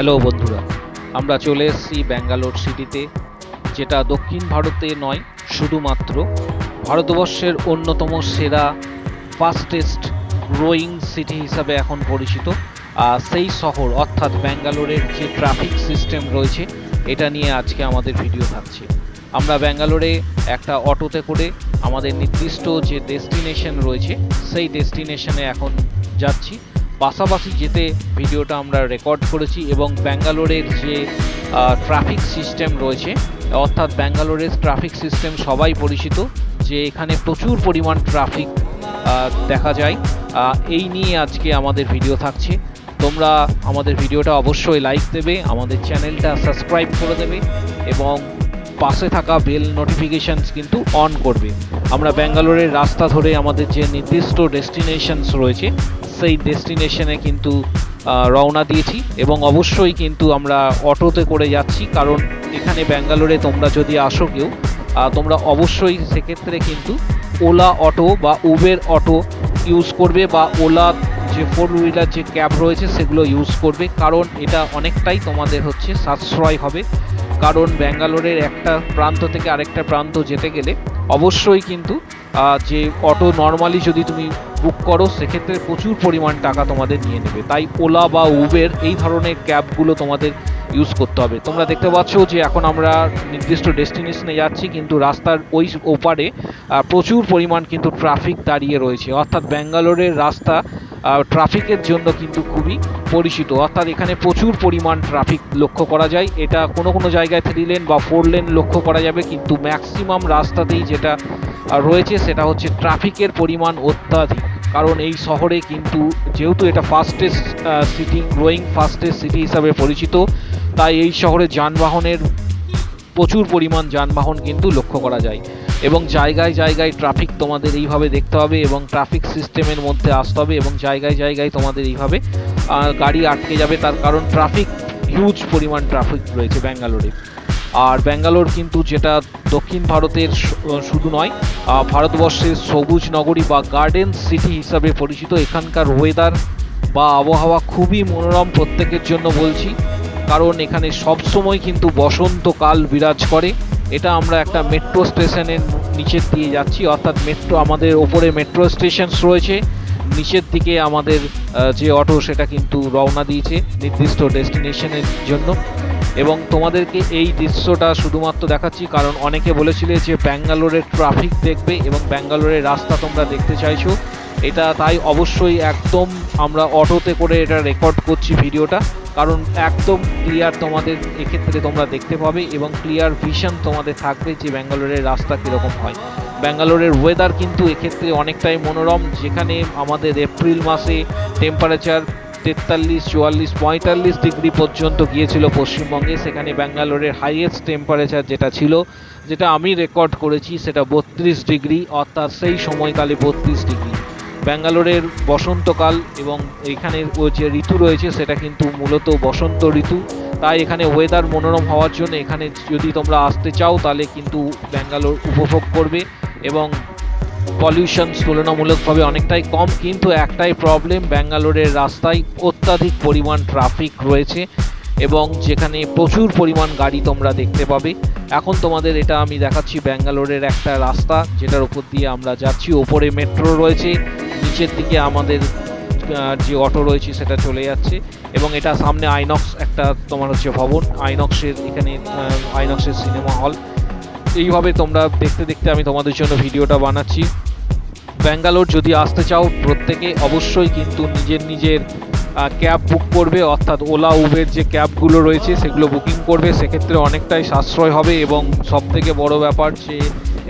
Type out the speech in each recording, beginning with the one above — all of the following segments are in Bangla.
হ্যালো বন্ধুরা, আমরা চলে এসেছি ব্যাঙ্গালোর সিটিতে, যেটা দক্ষিণ ভারতে নয়, শুধুমাত্র ভারতবর্ষের অন্যতম সেরা ফাস্টেস্ট গ্রোয়িং সিটি হিসাবে এখন পরিচিত। সেই শহর অর্থাৎ ব্যাঙ্গালোরের যে ট্রাফিক সিস্টেম রয়েছে এটা নিয়ে আজকে আমাদের ভিডিও থাকছে। আমরা ব্যাঙ্গালোরে একটা অটোতে করে আমাদের নির্দিষ্ট যে ডেস্টিনেশন রয়েছে সেই ডেস্টিনেশনে এখন যাচ্ছি। পাশাপাশি যেতে ভিডিওটা আমরা রেকর্ড করেছি এবং ব্যাঙ্গালোরের যে ট্রাফিক সিস্টেম রয়েছে, অর্থাৎ ব্যাঙ্গালোরের ট্রাফিক সিস্টেম সবাই পরিচিত, যে এখানে প্রচুর পরিমাণ ট্রাফিক দেখা যায়। এই নিয়ে আজকে আমাদের ভিডিও থাকছে। তোমরা আমাদের ভিডিওটা অবশ্যই লাইক দেবে, আমাদের চ্যানেলটা সাবস্ক্রাইব করে দেবে এবং পাশে থাকা বেল নোটিফিকেশানস কিন্তু অন করবে। আমরা ব্যাঙ্গালোরের রাস্তা ধরে আমাদের যে নির্দিষ্ট ডেস্টিনেশনস রয়েছে সেই ডেস্টিনেশনে কিন্তু রওনা দিয়েছি এবং অবশ্যই কিন্তু আমরা অটোতে করে যাচ্ছি, কারণ এখানে ব্যাঙ্গালোরে তোমরা যদি আসো কেউ, তোমরা অবশ্যই সেক্ষেত্রে কিন্তু ওলা অটো বা উবের অটো ইউজ করবে বা ওলা যে 4 হুইলার যে ক্যাব রয়েছে সেগুলো ইউজ করবে, কারণ এটা অনেকটাই তোমাদের হচ্ছে সাশ্রয় হবে। কারণ ব্যাঙ্গালোরের একটা প্রান্ত থেকে আরেকটা প্রান্ত যেতে গেলে অবশ্যই কিন্তু যে অটো নর্মালি যদি তুমি বুক করো সেক্ষেত্রে প্রচুর পরিমাণ টাকা তোমাদের নিয়ে নেবে, তাই ওলা বা উবের এই ধরনের ক্যাবগুলো তোমাদের ইউজ করতে হবে। তোমরা দেখতে পাচ্ছ যে এখন আমরা নির্দিষ্ট ডেস্টিনেশনে যাচ্ছি, কিন্তু রাস্তার ওই ওপারে প্রচুর পরিমাণ কিন্তু ট্রাফিক দাঁড়িয়ে রয়েছে। অর্থাৎ ব্যাঙ্গালোরের রাস্তা ট্রাফিকের জন্য কিন্তু খুবই পরিচিত, অর্থাৎ এখানে প্রচুর পরিমাণ ট্রাফিক লক্ষ্য করা যায়। এটা কোনো কোনো জায়গায় 3 লেন বা 4 লেন লক্ষ্য করা যাবে, কিন্তু ম্যাক্সিমাম রাস্তাতেই যেটা রয়েছে সেটা হচ্ছে ট্রাফিকের পরিমাণ অত্যাধিক। কারণ এই শহরে কিন্তু যেহেতু এটা fastest city, growing fastest city হিসাবে পরিচিত, তাই এই শহরে যানবাহনের প্রচুর পরিমাণ যানবাহন কিন্তু লক্ষ্য করা যায় এবং জায়গায় জায়গায় ট্রাফিক তোমাদের এইভাবে দেখতে হবে এবং ট্রাফিক সিস্টেমের মধ্যে আসতে হবে এবং জায়গায় জায়গায় তোমাদের এইভাবে গাড়ি আটকে যাবে, তার কারণ ট্রাফিক হিউজ পরিমাণ ট্রাফিক রয়েছে ব্যাঙ্গালোরে। আর ব্যাঙ্গালোর কিন্তু যেটা দক্ষিণ ভারতের শুধু নয়, ভারতবর্ষের সবুজ নগরী বা গার্ডেন সিটি হিসাবে পরিচিত। এখানকার ওয়েদার বা আবহাওয়া খুবই মনোরম, প্রত্যেকের জন্য বলছি, কারণ এখানে সবসময় কিন্তু বসন্তকাল বিরাজ করে। এটা আমরা একটা মেট্রো স্টেশনের নিচের দিয়ে যাচ্ছি, অর্থাৎ মেট্রো, আমাদের ওপরে মেট্রো স্টেশন রয়েছে, নিচের দিকে আমাদের যে অটো সেটা কিন্তু রওনা দিয়েছে নির্দিষ্ট ডেস্টিনেশনের জন্য। এবং তোমাদেরকে এই দৃশ্যটা শুধুমাত্র দেখাচ্ছি কারণ অনেকে বলেছিলে যে ব্যাঙ্গালোরের ট্রাফিক দেখবে এবং ব্যাঙ্গালোরের রাস্তা তোমরা দেখতে চাইছো, এটা তাই অবশ্যই একদম আমরা অটোতে করে এটা রেকর্ড করছি ভিডিওটা, কারণ একদম ক্লিয়ার তোমাদের এক্ষেত্রে তোমরা দেখতে পাবে এবং ক্লিয়ার ভিশন তোমাদের থাকবে যে ব্যাঙ্গালোরের রাস্তা কীরকম হয়। ব্যাঙ্গালোরের ওয়েদার কিন্তু এক্ষেত্রে অনেকটাই মনোরম, যেখানে আমাদের এপ্রিল মাসে টেম্পারেচার 43, 44, 45 ডিগ্রি পর্যন্ত গিয়েছিল পশ্চিমবঙ্গে। সেখানে ব্যাঙ্গালোরের হাইয়েস্ট টেম্পারেচার যেটা ছিল, যেটা আমি রেকর্ড করেছি, সেটা 32 ডিগ্রি, অর্থাৎ সেই সময়কালে 32 ডিগ্রি। ব্যাঙ্গালোরের বসন্তকাল এবং এখানে যে ঋতু রয়েছে সেটা কিন্তু মূলত বসন্ত ঋতু, তাই এখানে ওয়েদার মনোরম হওয়ার জন্য এখানে যদি তোমরা আসতে চাও তাহলে কিন্তু ব্যাঙ্গালোর উপভোগ করবে এবং পলিউশন তুলনামূলকভাবে অনেকটাই কম। কিন্তু একটাই প্রবলেম, ব্যাঙ্গালোরের রাস্তায় অত্যাধিক পরিমাণ ট্রাফিক রয়েছে এবং যেখানে প্রচুর পরিমাণ গাড়ি তোমরা দেখতে পাবে। এখন তোমাদের এটা আমি দেখাচ্ছি ব্যাঙ্গালোরের একটা রাস্তা যেটার উপর দিয়ে আমরা যাচ্ছি। ওপরে মেট্রো রয়েছে, নিচের দিকে আমাদের যে অটো রয়েছে সেটা চলে যাচ্ছে এবং এটা সামনে আইনক্স একটা তোমার হচ্ছে ভবন, আইনক্সের এখানে আইনক্সের সিনেমা হল। এইভাবে তোমরা দেখতে দেখতে আমি তোমাদের জন্য ভিডিওটা বানাচ্ছি। ব্যাঙ্গালোর যদি আসতে চাও প্রত্যেকে অবশ্যই কিন্তু নিজের ক্যাব বুক করবে, অর্থাৎ ওলা উবের যে ক্যাবগুলো রয়েছে সেগুলো বুকিং করবে, সেক্ষেত্রে অনেকটাই সাশ্রয় হবে এবং সবথেকে বড় ব্যাপার যে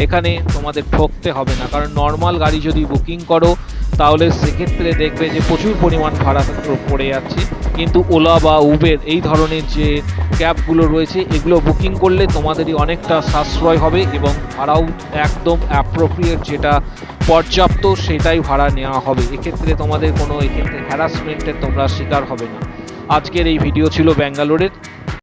এখানে তোমাদের ঠকতে হবে না, কারণ নর্মাল গাড়ি যদি বুকিং করো তাহলে সেক্ষেত্রে দেখবে যে প্রচুর পরিমাণ ভাড়া পড়ে যাচ্ছে, কিন্তু ওলা বা উবের এই ধরনের যে ক্যাবগুলো রয়েছে এগুলো বুকিং করলে তোমাদেরই অনেকটা সাশ্রয় হবে এবং ভাড়াও একদম অ্যাপ্রোপ্রিয়েট, যেটা পর্যাপ্ত সেটাই ভাড়া নেওয়া হবে। এক্ষেত্রে তোমাদের কোনো এক্ষেত্রে হ্যারাসমেন্টের তোমরা শিকার হবে না। আজকের এই ভিডিও ছিল ব্যাঙ্গালোরের।